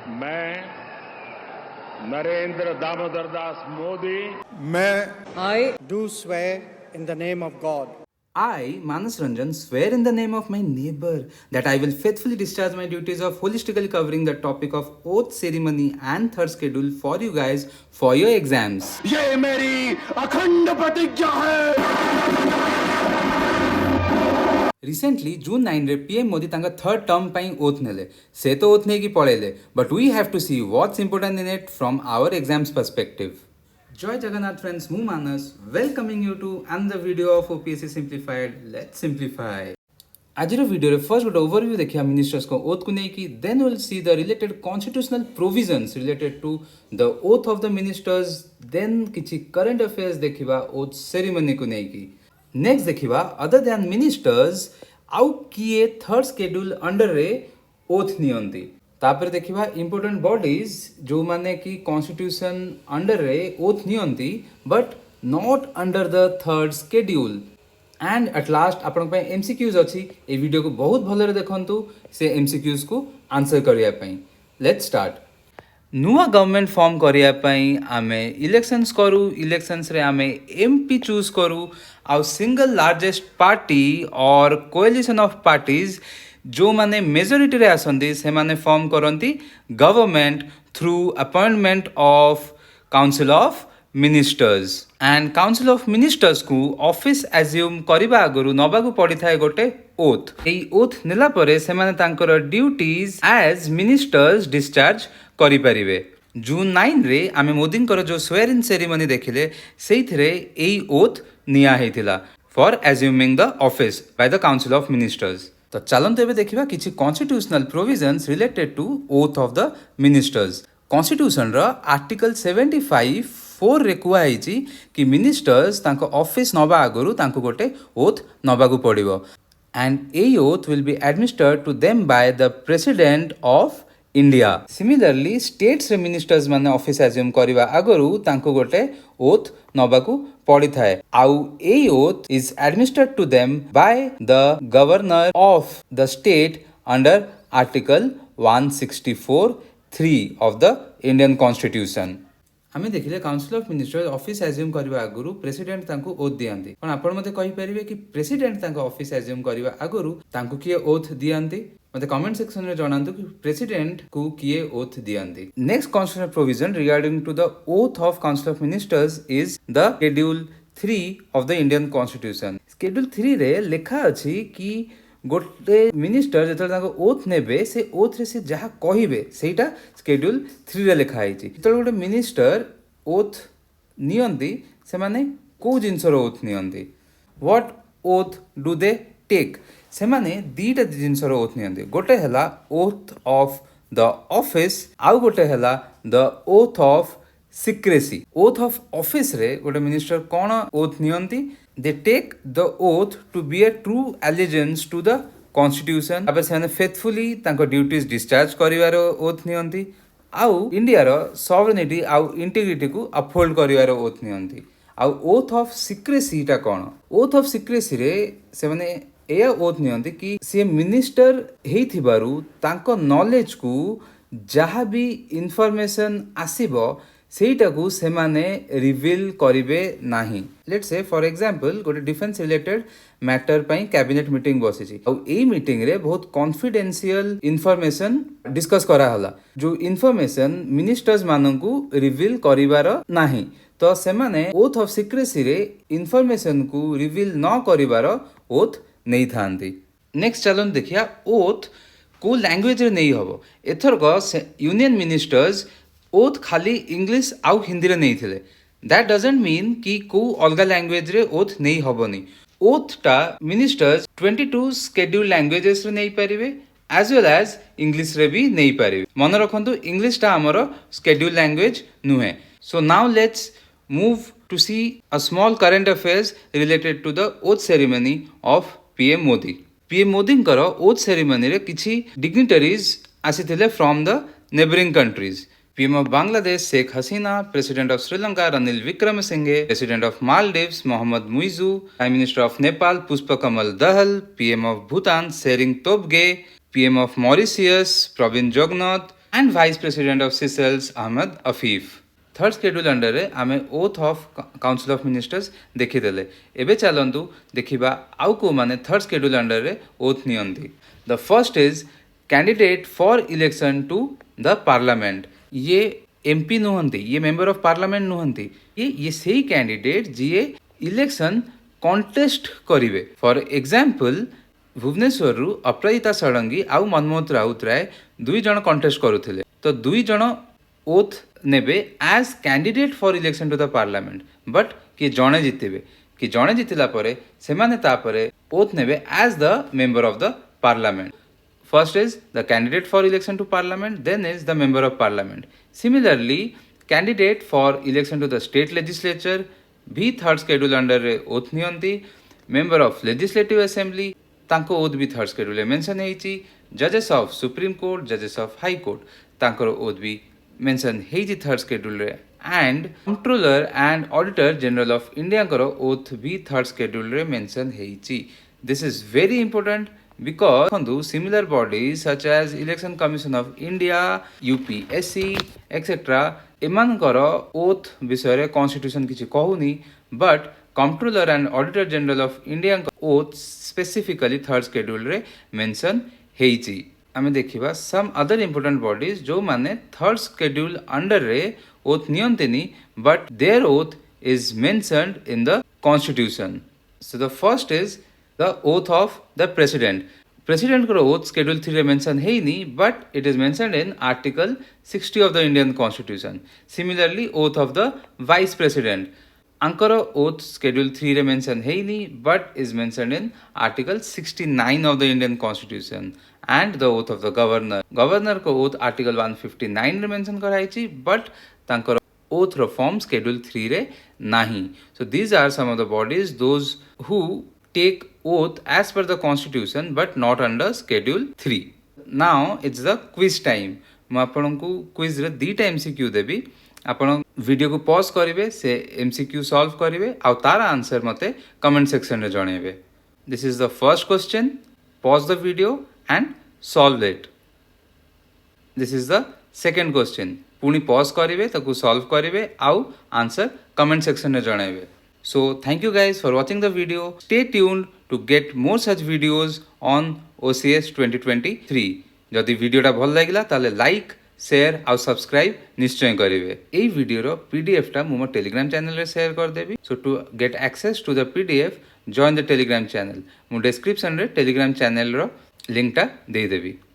मैं Narendra Damodar Das Modi I do swear in the name of God. I, Manas Ranjan, swear in the name of my neighbor that I will faithfully discharge my duties of holistically covering the topic of oath ceremony and third schedule for you guys for your exams. ये मेरी अखंड प्रतिज्ञा है। Recently, June 9 रे PM Modi तांका third term पाई oath नेले से तो ओथ नहीं की पढ़ेले but we have to see what's important in it from our exams perspective. Joy Jagannath friends, mu Manas, welcoming you to another video of OPSC Simplified. Let's simplify. आज video रे first गोटे overview देखिया ministers को oath को नहीं की then will see the related constitutional provisions related to the oath of the ministers then किछि current affairs देखिबा ओथ सेरेमनी को नहीं की नेक्स्ट देखिबा अदर देन मिनिस्टर्स आउ किए थर्ड शेड्यूल अंडर रे ओथ नियंती तापर देखिबा इंपोर्टेंट बॉडीज जो माने कि कॉन्स्टिट्यूशन अंडर रे ओथ नियंती but not under the third schedule and at last आपण पे एमसीक्यूज अछि ए वीडियो को बहुत भलरे देखंतु से एमसीक्यूज को आंसर करिया पई लेट्स स्टार्ट नुआ गवर्नमेंट फॉर्म करिया पई आमे इलेक्शंस करू इलेक्शंस रे आमे एमपी चूज करू आउ सिंगल लार्जेस्ट पार्टी और कोएलिशन ऑफ पार्टीज जो माने मेजॉरिटी रे आसंदी से माने फॉर्म करंती government through appointment of council of ministers and council of ministers को ऑफिस एज्यूम करिबा आगरु नबागु पड़ी थाए गोटे ओथ एई ओथ नेला परे से माने तांकर ड्यूटीज एज मिनिस्टर्स डिस्चार्ज करि परिबे जून 9 रे आमे मोदींकर जो स्वेरिंग सेरेमनी देखिले सेइथरे एई ओथ निया हेतिला for assuming the office by the council of ministers तो चलंत एबे देखिबा किछि constitutional provisions related to oath of the ministers constitution रो आर्टिकल 75 4 रे कुआ हेछि कि मिनिस्टर्स तांको ऑफिस नबा आगरु तांको गोटे ओथ नबागु पड़िबो एंड एई oath will be administered to them by the president of India similarly states रे मिनिस्टर्स माने ऑफिस एज्यूम करिवा आगरु तांको गोटे ओथ नबाकू पड़ी थाए आउ एई oath is administered to them by the governor of the state under article 164(3) of the Indian constitution आमे देखिले council of ministers office assume करबा आगरु प्रेसिडेंट तांको ओथ दियंती पण आपण मते कहि परिबे कि प्रेसिडेंट तांको ऑफिस एज्यूम करबा आगरु तांको किए ओथ दियंती मते कमेंट सेक्शन में जणांतु कि प्रेसिडेंट को किए ओथ दियंती next constitutional provision regarding to the oath of council of ministers is the schedule 3 of the Indian constitution schedule 3 रे लिखा अछि कि गोटे मिनिस्टर जेतल ताको ओथ नेबे से ओथ रे से जहा कहिबे सेटा शेड्यूल 3 रे लिखा आइछि जेतल गोटे मिनिस्टर ओथ नियंती से माने को जिंसर ओथ नियंती what oath do they take से माने दीटा जिंसर ओथ नियंती गोटे हला ओथ ऑफ द ऑफिस आउ गोटे हला the oath of secrecy oath of office रे गोटे मिनिस्टर कोन ओथ नियंती they take the oath to bear true allegiance to the constitution अब से फेथफुली तांको ड्यूटीज डिस्चार्ज करिवार ओथ नियंती आउ इंडिया रो सॉवरेनिटी आउ इंटीग्रिटी को अपहोल्ड करिवार ओथ नियंती आउ ओथ ऑफ सिक्रेसी टा कोन ओथ ऑफ सिक्रेसी रे से माने एया ओथ नियंती कि से मिनिस्टर हेथिबारु तांको नॉलेज को जहा भी इंफॉर्मेशन आसीबो सेटा को से माने रिवील करिवे नाही लेट्स से फॉर एग्जांपल गोटे डिफेंस रिलेटेड मैटर पई कैबिनेट मीटिंग बसिछि और एई मीटिंग रे बहुत कॉन्फिडेंशियल इंफॉर्मेशन डिस्कस करा हला जो इंफॉर्मेशन मिनिस्टर्स माननकु रिवील करिवार नाही तो से माने ओथ ऑफ सिक्रेसी रे इंफॉर्मेशन को रिवील न करिवार ओथ नहीं थांती नेक्स्ट चलन देखिया ओथ को लैंग्वेज रे नहीं हबो एथर को यूनियन मिनिस्टर्स ओथ खाली इंग्लिश आउ हिंदी रे नहीं थिले दैट डजंट मीन कि को अलगा लैंग्वेज रे ओथ नहीं हबोनी ओथ टा मिनिस्टर्स 22 शेड्यूल लैंग्वेजेस रे नहीं परिबे एज वेल एज इंग्लिश रे भी नहीं परिबे मन रखंतु इंग्लिश टा हमरो शेड्यूल लैंग्वेज नुहे so now let's move to see a small current affairs related to the oath ceremony of PM Modi करो ओथ सेरेमनी रे किछि डिग्निटरीज आसीथिले from the neighbouring countries PM of Bangladesh Sheikh Hasina, President of Sri Lanka Ranil Wickremesinghe, President of Maldives Mohammad Muizu, Prime Minister of Nepal Pushpa Kamal Dahal, PM of Bhutan Sering Tobge, PM of Mauritius Pravin Jugnauth, and Vice President of Seychelles Ahmed Afif. Third schedule under आमे oath of council of ministers देखीदेले. एबे चलंतु देखिबा आउ को माने third schedule under रे oath नियंती. The first is candidate for election to the parliament. ये एमपी नुहंती, ये मेंबर ऑफ पार्लियामेंट नुहंती. ये सही कैंडिडेट जिए इलेक्शन कॉन्टेस्ट करिवे. फॉर एग्जांपल भुवनेश्वर रु अपराजिता षडंगी आउ मनमोहन राउत राय दुई जण कॉन्टेस्ट करुथिले. तो दुई जण ओथ नेबे as candidate for election to the parliament. But कि जणे जितिबे, कि जणे जितिला परे सेमाने तापरे ओथ नेबे as the member of the parliament. First is the candidate for election to parliament, then is the member of parliament. Similarly, candidate for election to the state legislature भी third schedule under oath नियंती. Member of legislative assembly तांको oath भी third schedule mention हेची. Judges of supreme court, judges of high court तांको oath भी mention हेची third schedule रे. And comptroller and auditor general of India करो oath भी third schedule रे mention हेची. This is very important because similar bodies such as Election Commission of India, UPSC, etc. एमानकर oath विषय constitution किछि कहूनी. But comptroller and auditor general of India oath specifically third schedule रे mention हेइछि. आमे देखिबा some other important bodies जो माने third schedule under रे oath नियंतेनी but their oath is mentioned in the constitution. So the first is the oath of the president. President को oath schedule 3 रे mention हेइनी but it is mentioned in article 60 of the Indian constitution. Similarly oath of the vice president अंकर oath schedule 3 रे mention हेइनी but is mentioned in article 69 of the Indian constitution. And the oath of the governor, governor को oath article 159 रे mention कराइछि but तांकर oath रो form schedule 3 रे नाही. So these are some of the bodies those who take oath as per the constitution but not under schedule 3. Now it's the quiz time. ମୁଁ आपनको quiz रे दीटा MCQ देबी. आपण video को pause करिवे, से MCQ solve करिवे आ तार आंसर मते comment section रे जणेबे. This is the first question. Pause the video and solve it. This is the second question. पुणी पॉज करिवे ताकू सॉल्व करिवे आउ आंसर कमेंट सेक्शन रे जणेबे. So thank you guys for watching the video. Stay tuned to get more such videos on OCS 2023. जदि वीडियोटा भल लागिला ताले लाइक, शेयर और सब्सक्राइब निश्चय करिवे. एई वीडियोर पीडीएफ टा मो टेलीग्राम चैनल रे शेयर कर देबी. So to get access to the PDF join the Telegram channel. मो डिस्क्रिप्शन रे टेलीग्राम चैनल रो लिंक टा दे देबी.